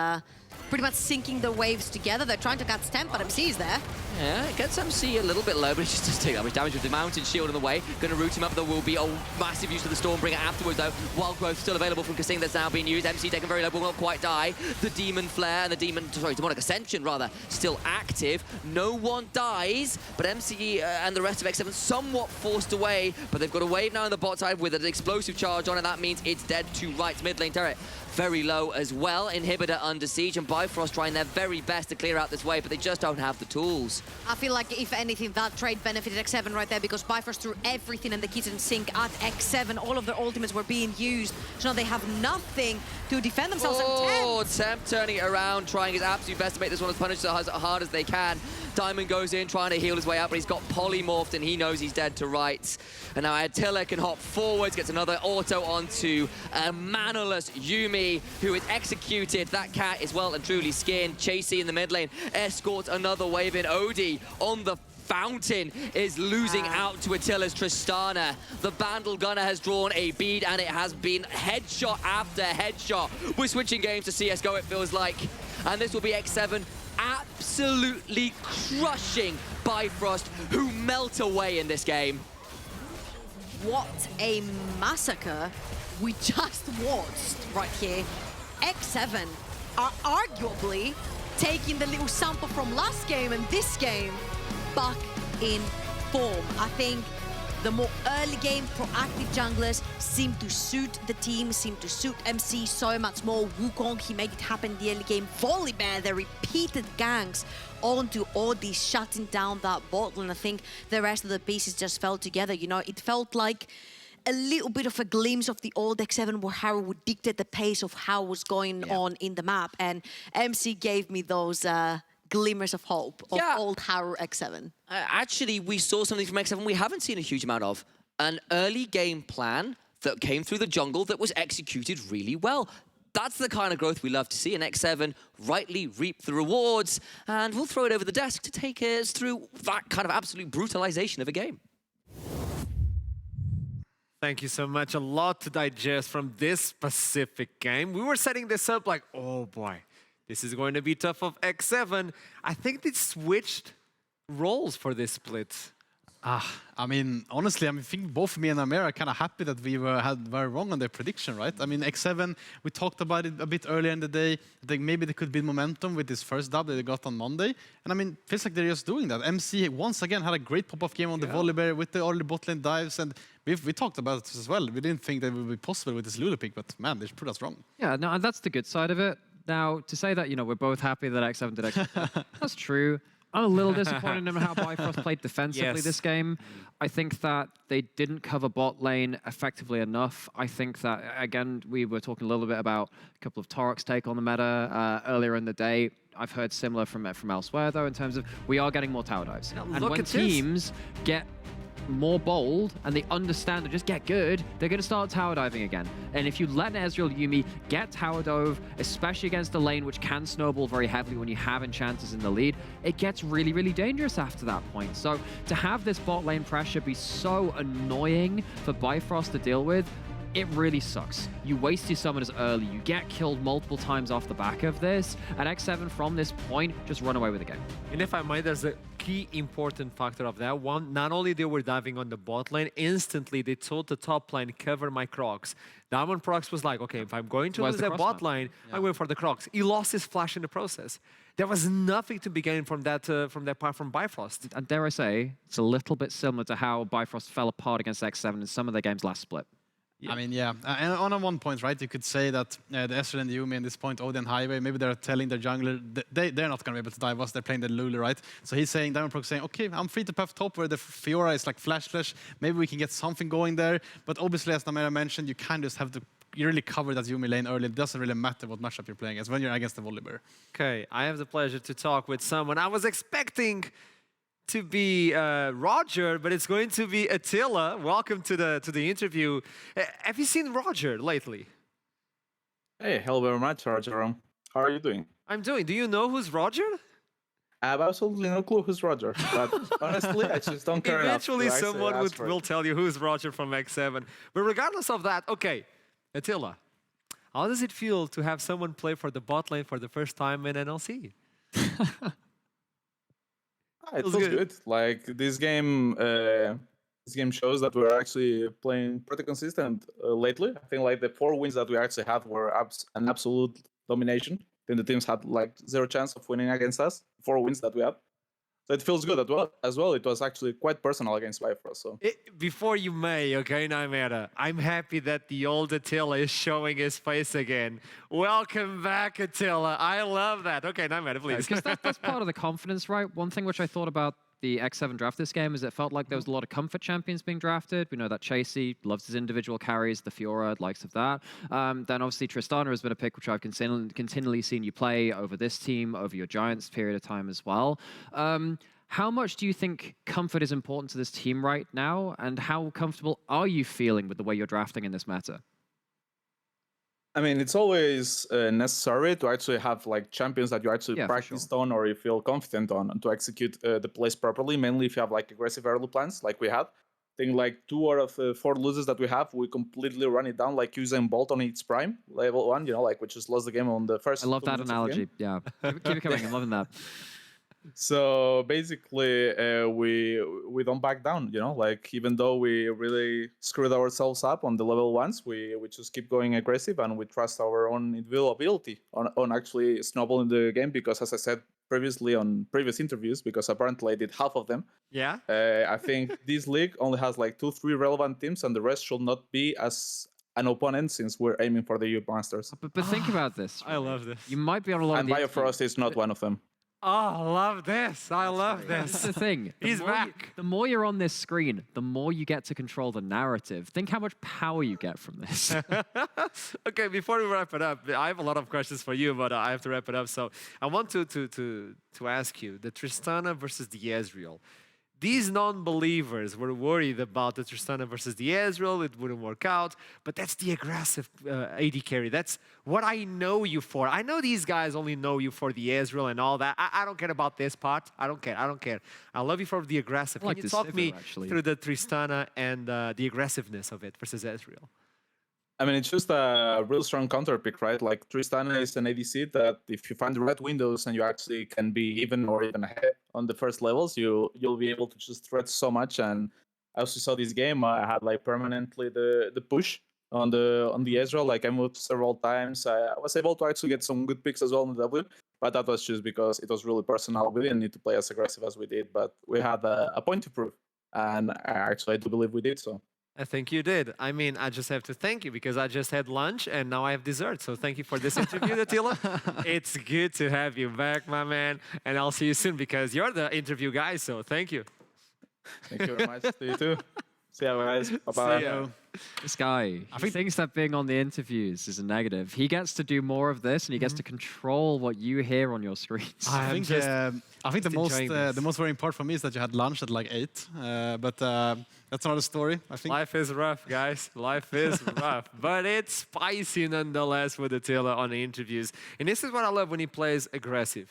pretty much syncing the waves together. They're trying to cut stamp, but MC is there. Yeah, it gets MC a little bit low, but he just doesn't take that much damage with the mountain shield in the way. Going to root him up. There will be a massive use of the Stormbringer afterwards, though. Wild Growth still available from Kasing that's now being used. MC taken very low, will not quite die. The Demon Flare and the Demonic Ascension, rather, still active. No one dies, but MC and the rest of X7 somewhat forced away, but they've got a wave now on the bot side with an explosive charge on, and that means it's dead to right mid lane turret. Very low as well. Inhibitor under siege, and Bifrost trying their very best to clear out this wave, but they just don't have the tools. I feel like, if anything, that trade benefited X7 right there, because Bifrost threw everything in the kitchen sink at X7. All of their ultimates were being used, so now they have nothing to defend themselves. Oh, Temp turning it around, trying his absolute best to make this one as punished as hard as they can. Diamond goes in, trying to heal his way out, but he's got polymorphed, and he knows he's dead to rights. And now Attila can hop forwards, gets another auto onto a mannerless Yuumi, who is executed. That cat is well and truly skinned. Chasey in the mid lane escorts another wave in. Odie on the fountain is losing out to Attila's Tristana. The Bandle Gunner has drawn a bead, and it has been headshot after headshot. We're switching games to CSGO, it feels like. And this will be X7 absolutely crushing Bifrost, who melt away in this game. What a massacre we just watched right here. X7 are arguably taking the little sample from last game and this game back in form. I think The more early game proactive junglers seem to suit the team, seem to suit MC so much more. Wukong, he made it happen in the early game. Volibear, the repeated ganks onto Audi, shutting down that bot lane. I think the rest of the pieces just fell together. You know, it felt like a little bit of a glimpse of the old X7 where Harrow would dictate the pace of how was going on in the map. And MC gave me those glimmers of hope of old Harrow X7. Actually, we saw something from X7 we haven't seen a huge amount of. An early game plan that came through the jungle that was executed really well. That's the kind of growth we love to see, and X7 rightly reap the rewards. And we'll throw it over the desk to take us through that kind of absolute brutalization of a game. Thank you so much. A lot to digest from this specific game. We were setting this up like, oh boy, this is going to be tough of X7. I think they switched roles for this split. I mean, honestly, I think both me and Amir are kind of happy that we were wrong on their prediction, right? I mean, X7, we talked about it a bit earlier in the day. I think maybe they could build momentum with this first dub that they got on Monday. And I mean, feels like they're just doing that. MC, once again, had a great pop-off game on the Volibear with the early bot lane dives. And we talked about it as well. We didn't think that it would be possible with this Lulu pick, but man, they proved us wrong. Yeah, no, and that's the good side of it. Now, to say that, you know, we're both happy that X7 did X7, that's true. I'm a little disappointed in how Bifrost played defensively this game. I think that they didn't cover bot lane effectively enough. I think that, again, we were talking a little bit about a couple of Torok's take on the meta earlier in the day. I've heard similar from elsewhere, though, in terms of we are getting more tower dives. And when teams get more bold and they understand to just get good, they're going to start tower diving again. And if you let Ezreal Yuumi get tower dove, especially against a lane which can snowball very heavily when you have enchanters in the lead, it gets really, really dangerous after that point. So to have this bot lane pressure be so annoying for Bifrost to deal with, it really sucks. You waste your summoners early, you get killed multiple times off the back of this, and X7 from this point just run away with the game. And if I might, there's a key important factor of that one. Not only they were diving on the bot lane, instantly they told the top lane, cover my Crocs. Diamond Prox was like, okay, if I'm going to lose that bot lane, I'm going for the Crocs. He lost his flash in the process. There was nothing to be gained from that part from Bifrost. And dare I say, it's a little bit similar to how Bifrost fell apart against X7 in some of their games last split. I mean, and on one point, right, you could say that the Ezreal and the Yuumi in this point, Odin Highway, maybe they're telling their jungler they're not going to be able to dive us, they're playing the Lulu, right? So he's saying, Diamond Proc saying, okay, I'm free to puff top where the Fiora is like flash, maybe we can get something going there. But obviously, as Namera mentioned, you kind of just have to really cover that Yuumi lane early. It doesn't really matter what matchup you're playing as when you're against the Volibear. Okay, I have the pleasure to talk with someone I was expecting to be Roger, but it's going to be Attila. Welcome to the interview. Have you seen Roger lately? Hey, hello very much, Roger. How are you doing? I'm doing. Do you know who's Roger? I have absolutely no clue who's Roger, but honestly, I just don't care Eventually, enough to someone will it. tell you who's Roger from X7. But regardless of that, okay, Attila, how does it feel to have someone play for the bot lane for the first time in NLC? It feels good. Like this game shows that we're actually playing pretty consistent lately. I think like the 4 wins that we actually had were an absolute domination. Then the teams had like 0 chance of winning against us. 4 wins that we had. So it feels good as well. It was actually quite personal against Bifrost. So before you may, okay, Naimera, I'm happy that the old Attila is showing his face again. Welcome back, Attila. I love that. Okay, Naimera, please. Because that's part of the confidence, right? One thing which I thought about the X7 draft this game is it felt like there was a lot of comfort champions being drafted. We know that Chasey loves his individual carries, the Fiora, likes of that. Then obviously Tristana has been a pick which I've continually seen you play over this team, over your Giants period of time as well. How much do you think comfort is important to this team right now? And how comfortable are you feeling with the way you're drafting in this meta? I mean, it's always necessary to actually have like champions that you actually practiced on or you feel confident on to execute the plays properly. Mainly if you have like aggressive early plans like we had. I think like 2 out of 4 losers that we have, we completely run it down like Usain Bolt on its prime, level 1, you know, like we just lost the game on the first. I love that analogy. Yeah, keep it coming. I'm loving that. So basically, we don't back down, you know, like even though we really screwed ourselves up on the level 1s, we just keep going aggressive and we trust our own individual ability on actually snowballing the game because, as I said previously on previous interviews, because apparently I did half of them. Yeah. I think this league only has like 2-3 relevant teams, and the rest should not be as an opponent, since we're aiming for the Youth Masters. But think about this. I love this. You might be on a lot And of the Bifrost is not one of them. Oh, I love this. I love That's this. the thing. He's back. The more you're on this screen, the more you get to control the narrative. Think how much power you get from this. Okay, before we wrap it up, I have a lot of questions for you, but I have to wrap it up. So I want to ask you, the Tristana versus the Ezreal. These non-believers were worried about the Tristana versus the Ezreal. It wouldn't work out. But that's the aggressive AD carry. That's what I know you for. I know these guys only know you for the Ezreal and all that. I don't care about this part. I don't care. I don't care. I love you for the aggressive. Can you talk me through the Tristana and the aggressiveness of it versus Ezreal? I mean, it's just a real strong counter pick, right? Like, Tristana is an ADC that if you find the right windows and you actually can be even or even ahead on the first levels, you'll be able to just threat so much. And I also saw this game, I had like permanently the push on the Ezreal. Like, I moved several times. I was able to actually get some good picks as well in the W, but that was just because it was really personal. We didn't need to play as aggressive as we did, but we had a point to prove. And I do believe we did so. I think you did. I mean, I just have to thank you because I just had lunch and now I have dessert. So thank you for this interview, Attila. It's good to have you back, my man. And I'll see you soon because you're the interview guy. So thank you. Thank you very much. See you too. See you guys. Bye-bye. See ya. This guy, he thinks that being on the interviews is a negative. He gets to do more of this, and he gets to control what you hear on your screens. I think the most worrying part for me is that you had lunch at like 8, but that's another story, I think. Life is rough, guys. Life is rough, but it's spicy nonetheless with Attila on the interviews. And this is what I love when he plays aggressive.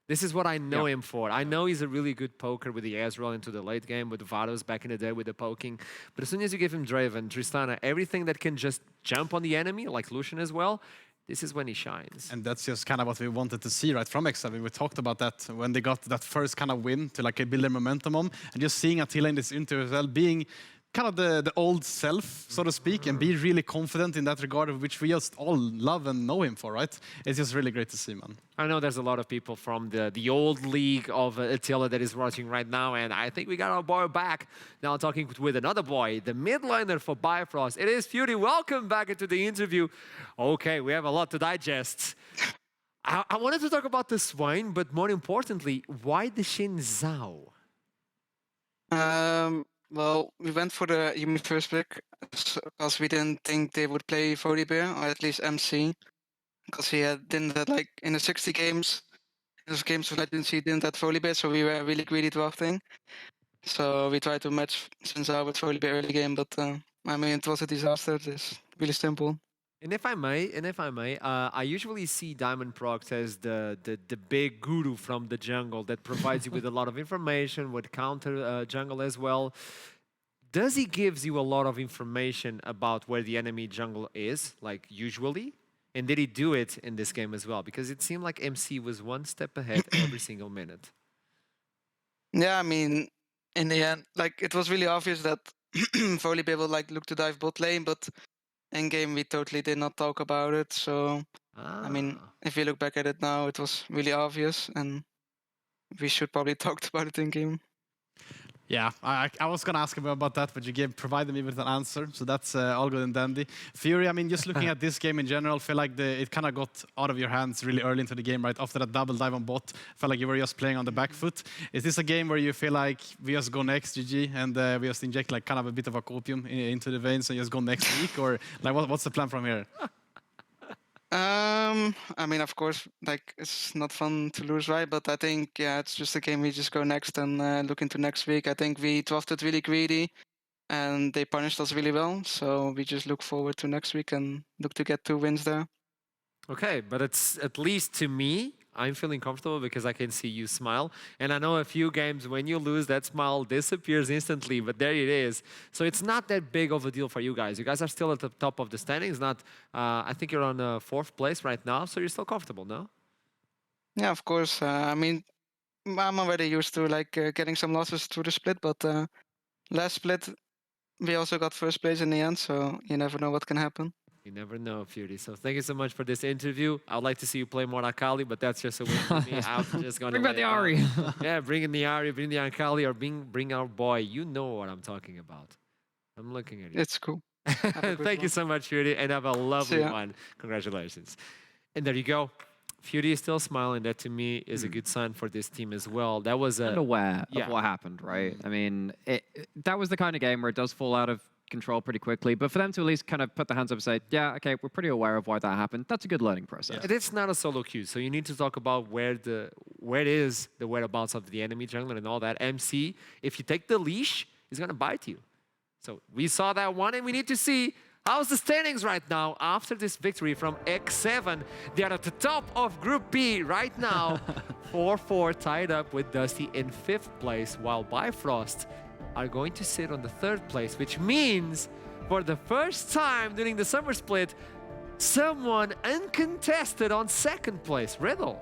This is what I know him for. I know he's a really good poker with the Ezreal into the late game, with the Vados back in the day with the poking. But as soon as you give him Draven, Tristana, everything that can just jump on the enemy, like Lucian as well, this is when he shines. And that's just kind of what we wanted to see right from X7. We talked about that when they got that first kind of win to like build their momentum on. And just seeing Attila in this interview as well, being kind of the old self, so to speak, and be really confident in that regard, which we just all love and know him for, right? It's just really great to see, man. I know there's a lot of people from the old league of Attila that is watching right now, and I think we got our boy back. Now talking with another boy, the mid laner for Bifrost. It is Furuy. Welcome back into the interview. Okay, we have a lot to digest. I wanted to talk about the Swine, but more importantly, why the Xin Zhao? Well, we went for the Yumi first pick because we didn't think they would play Volibear, or at least MC, because he didn't have, like, in the 60 games, those games of Legends, he didn't have Volibear, so we were really greedy drafting. So we tried to match Sinzao with Volibear early game, but I mean, it was a disaster. It's really simple. And if I may, I usually see Diamond Prox as the big guru from the jungle that provides you with a lot of information, with counter jungle as well. Does he gives you a lot of information about where the enemy jungle is, like usually? And did he do it in this game as well? Because it seemed like MC was one step ahead every single minute. Yeah, I mean, in the end, like, it was really obvious that Volibear would like look to dive bot lane, but in game we totally did not talk about it. So I mean, if you look back at it now, it was really obvious, and we should probably talked about it in game. Yeah, I was going to ask about that, but you provided me with an answer, so that's all good and dandy. Furuy, I mean, just looking at this game in general, feel like it kind of got out of your hands really early into the game, right? After that double dive on bot, felt like you were just playing on the back foot. Is this a game where you feel like we just go next, GG, and we just inject like kind of a bit of a copium into the veins and just go next week? Or like, what's the plan from here? I mean, of course, like, it's not fun to lose, right? But I think, yeah, it's just a game we just go next and look into next week. I think we drafted really greedy and they punished us really well. So we just look forward to next week and look to get 2 wins there. Okay, but it's, at least to me, I'm feeling comfortable because I can see you smile. And I know a few games when you lose, that smile disappears instantly, but there it is. So it's not that big of a deal for you guys. You guys are still at the top of the standings. Not, I think you're on 4th place right now, so you're still comfortable, no? Yeah, of course. I mean, I'm already used to like getting some losses through the split, but last split, we also got 1st place in the end, so you never know what can happen. You never know, Fury. So thank you so much for this interview. I would like to see you play more Akali, but that's just a win for me. I'm just going to Bring back the Ari. Yeah, bring in the Ari, bring the Akali, or bring our boy. You know what I'm talking about. I'm looking at you. It's cool. Thank you so much, Fury, and have a lovely one. Congratulations. And there you go. Fury is still smiling. That to me is a good sign for this team as well. That was and aware of what happened, right? I mean, that was the kind of game where it does fall out of control pretty quickly, but for them to at least kind of put their hands up and say, yeah, okay, we're pretty aware of why that happened, that's a good learning process. Yeah. It's not a solo queue, so you need to talk about where it is the whereabouts of the enemy jungler and all that. MC, if you take the leash, he's gonna bite you. So we saw that one, and we need to see how's the standings right now after this victory from X7. They are at the top of Group B right now, 4-4 tied up with Dusty in 5th place, while Bifrost are going to sit on the 3rd place, which means for the first time during the summer split, someone uncontested on 2nd place, Riddle.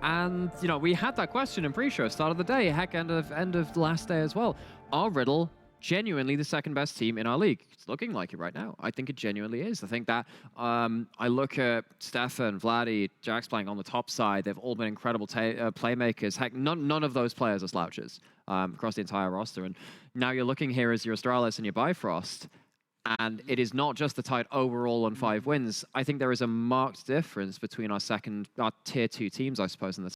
And, you know, we had that question in pre-show, start of the day, heck, end of last day as well. Are Riddle genuinely the 2nd best team in our league? It's looking like it right now. I think it genuinely is. I think that I look at Stefan, Vladdy, Jax playing on the top side. They've all been incredible playmakers. Heck, none of those players are slouches across the entire roster. And now you're looking here as your Astralis and your Bifrost, and it is not just the tight overall on 5 wins. I think there is a marked difference between our tier 2 teams, I suppose, in the